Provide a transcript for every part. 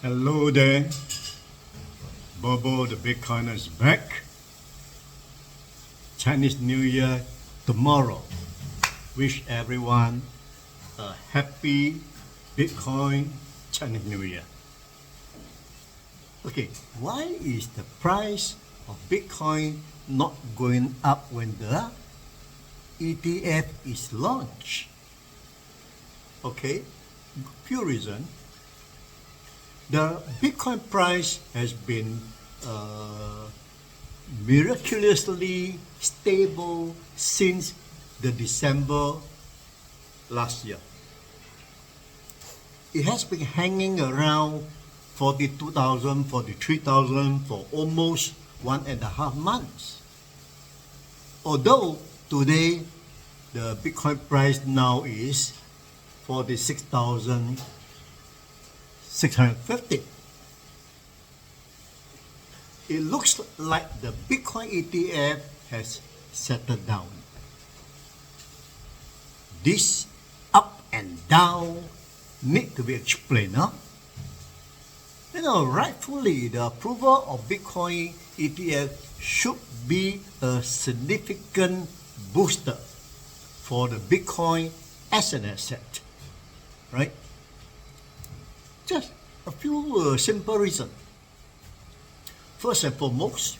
Hello there, BoBo the Bitcoiner is back. Chinese New Year tomorrow. Wish everyone a happy Bitcoin Chinese New Year. Okay, why is the price of Bitcoin not going up when the ETF is launched? Okay, few reasons. The Bitcoin price has been miraculously stable since the December last year. It has been hanging around 42,000, 43,000 for almost 1.5 months. Although today the Bitcoin price now is 46,650. It looks like the Bitcoin ETF has settled down. This up and down need to be explained. Rightfully, the approval of Bitcoin ETF should be a significant booster for the Bitcoin as an asset, right? Just a few simple reasons. First and foremost,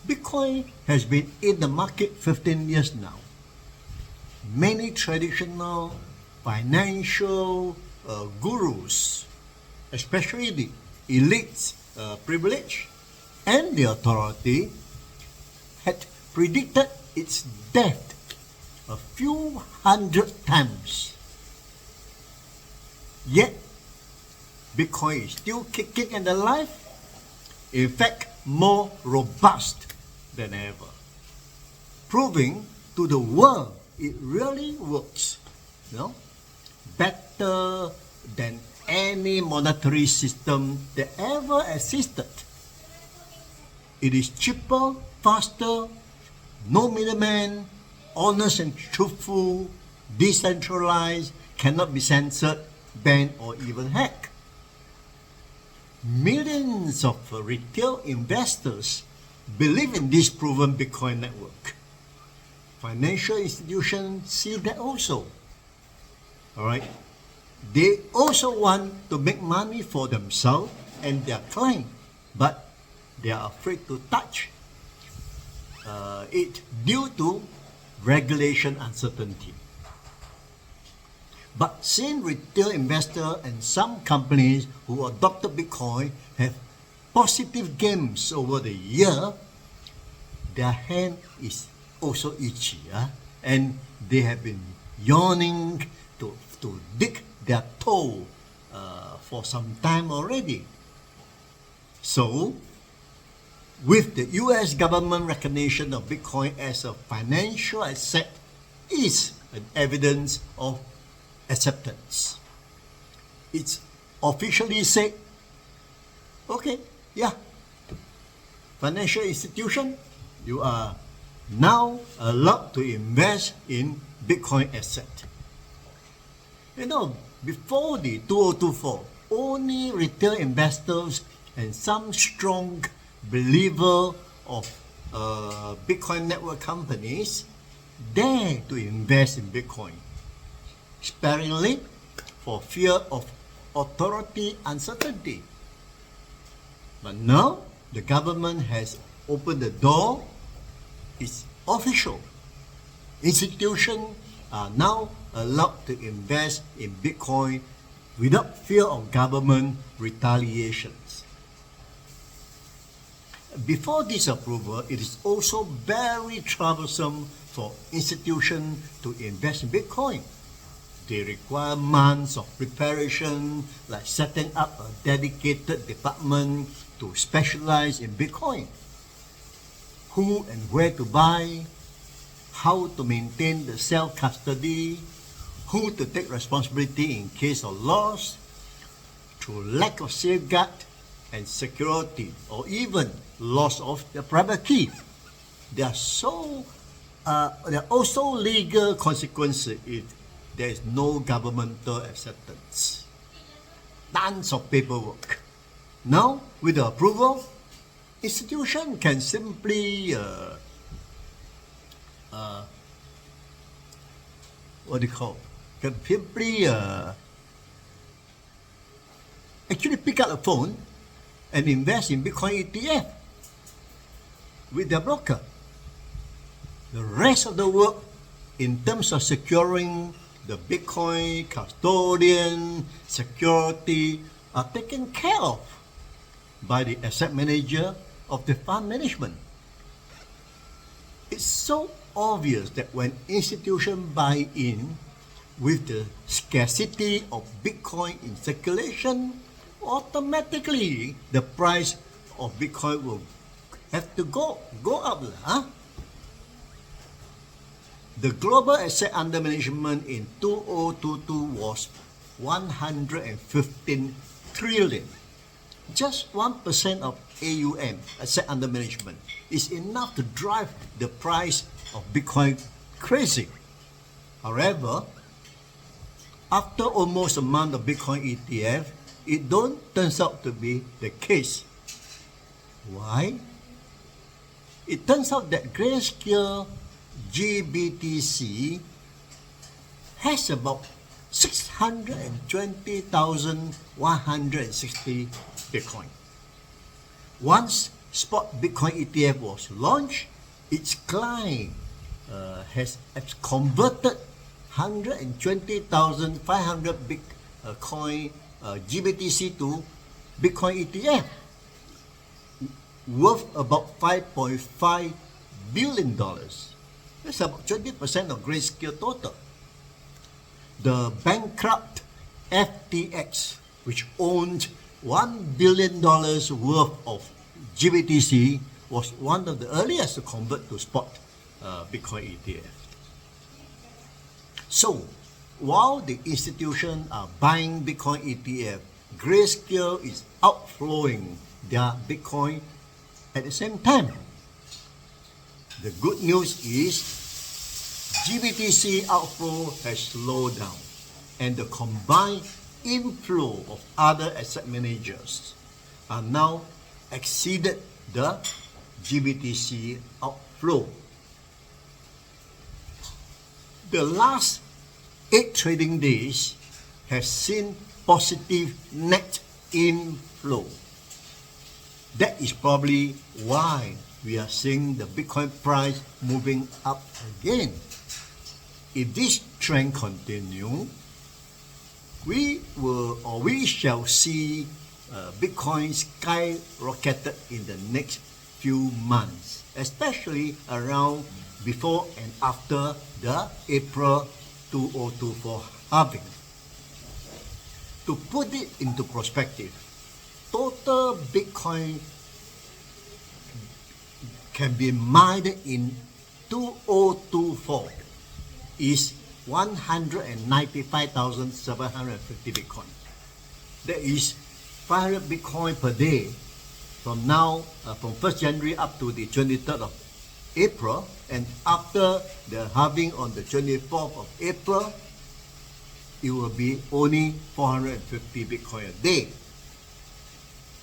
Bitcoin has been in the market 15 years now. Many traditional financial gurus, especially the elites, privilege, and the authority, had predicted its death a few hundred times. Yet, Bitcoin is still kicking and alive, in fact, more robust than ever, proving to the world it really works, better than any monetary system that ever existed. It is cheaper, faster, no middleman, honest and truthful, decentralized, cannot be censored, banned, or even hacked. Millions of retail investors believe in this proven Bitcoin network. Financial institutions see that also. Alright? They also want to make money for themselves and their client, but they are afraid to touch it due to regulation uncertainty. But since retail investors and some companies who adopted Bitcoin have positive gains over the year, their hand is also itchy, and they have been yawning to dig their toe for some time already. So, with the US government recognition of Bitcoin as a financial asset is an evidence of acceptance. It's officially said, okay, financial institution, you are now allowed to invest in Bitcoin asset. Before the 2024, only retail investors and some strong believer of Bitcoin network companies dare to invest in Bitcoin sparingly for fear of authority uncertainty. But now the government has opened the door. It's official. Institutions are now allowed to invest in Bitcoin without fear of government retaliations. Before this approval, it is also very troublesome for institutions to invest in Bitcoin. They require months of preparation, like setting up a dedicated department to specialize in Bitcoin. Who and where to buy, how to maintain the self-custody, who to take responsibility in case of loss, through lack of safeguard and security, or even loss of the private key. There are also legal consequences if there is no governmental acceptance. tons of paperwork. Now, with the approval, institution can simply can simply actually pick up the phone and invest in Bitcoin ETF with their broker. The rest of the work in terms of securing the Bitcoin custodian security are taken care of by the asset manager of the fund management. It's so obvious that when institutions buy in with the scarcity of Bitcoin in circulation, automatically the price of Bitcoin will have to go up. The global asset under management in 2022 was 115 trillion. Just 1% of AUM, asset under management, is enough to drive the price of Bitcoin crazy. However, after almost a month of Bitcoin ETF, it turns out to be the case. Why? It turns out that Grayscale GBTC has about 620,160 Bitcoin. Once spot Bitcoin ETF was launched, its client has converted 120,500 Bitcoin GBTC to Bitcoin ETF worth about $5.5 billion. That's about 20% of Grayscale total. The bankrupt FTX, which owned $1 billion worth of GBTC, was one of the earliest to convert to spot Bitcoin ETF. So, while the institutions are buying Bitcoin ETF, Grayscale is outflowing their Bitcoin at the same time. The good news is GBTC outflow has slowed down, and the combined inflow of other asset managers are now exceeded the GBTC outflow. The last 8 trading days have seen positive net inflow. That is probably why we are seeing the Bitcoin price moving up again. If this trend continues, we shall see Bitcoin skyrocketed in the next few months, especially around before and after the April 2024 halving. To put it into perspective, total Bitcoin can be mined in 2024 is 195,750 Bitcoin. That is 500 Bitcoin per day from now, from 1st January up to the 23rd of April, and after the halving on the 24th of April, it will be only 450 Bitcoin a day.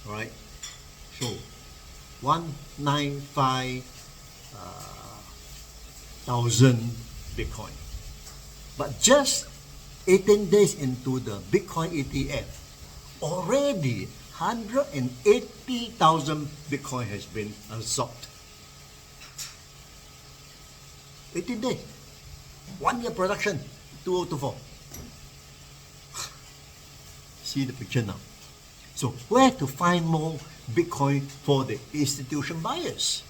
Right? So 195,000 Bitcoin. But just 18 days into the Bitcoin ETF, already 180,000 Bitcoin has been absorbed. 18 days. 1 year production, 2024. See the picture now. So where to find more Bitcoin for the institution buyers?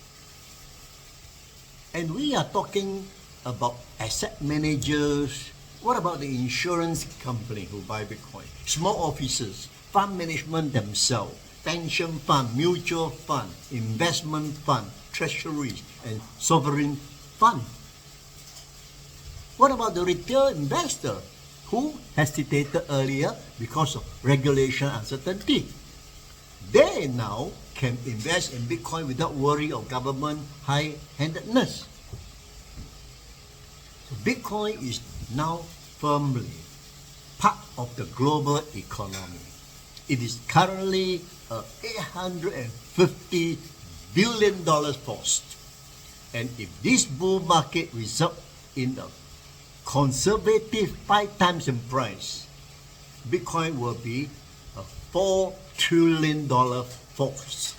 And we are talking about asset managers. What about the insurance company who buy Bitcoin? Small offices, fund management themselves, pension fund, mutual fund, investment fund, treasuries, and sovereign fund. What about the retail investor who hesitated earlier because of regulation uncertainty? They now can invest in Bitcoin without worry of government high-handedness. So Bitcoin is now firmly part of the global economy. It is currently a $850 billion force. And if this bull market results in a conservative 5 times in price, Bitcoin will be a $4 trillion force.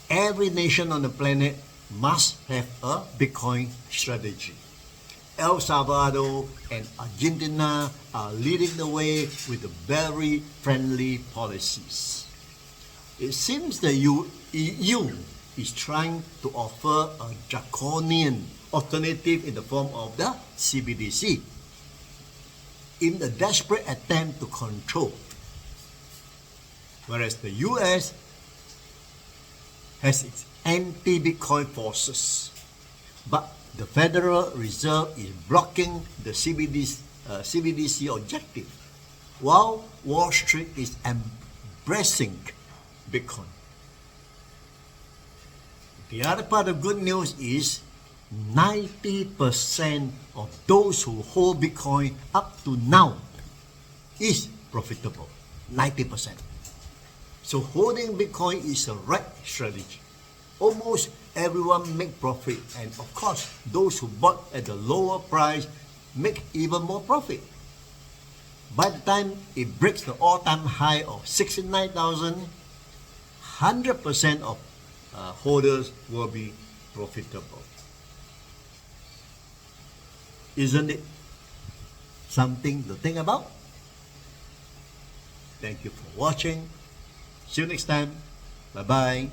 Every nation on the planet must have a Bitcoin strategy. El Salvador and Argentina are leading the way with very friendly policies. It seems the EU is trying to offer a draconian alternative in the form of the CBDC in a desperate attempt to control, whereas the US has its anti-Bitcoin forces. But the Federal Reserve is blocking the CBDC objective, while Wall Street is embracing Bitcoin. The other part of good news is 90% of those who hold Bitcoin up to now is profitable. 90%. So holding Bitcoin is a right strategy. Almost everyone make profit, and of course those who bought at the lower price make even more profit. By the time it breaks the all-time high of 69,000, 100% of holders will be profitable. Isn't it something to think about? Thank you for watching. See you next time. Bye-bye.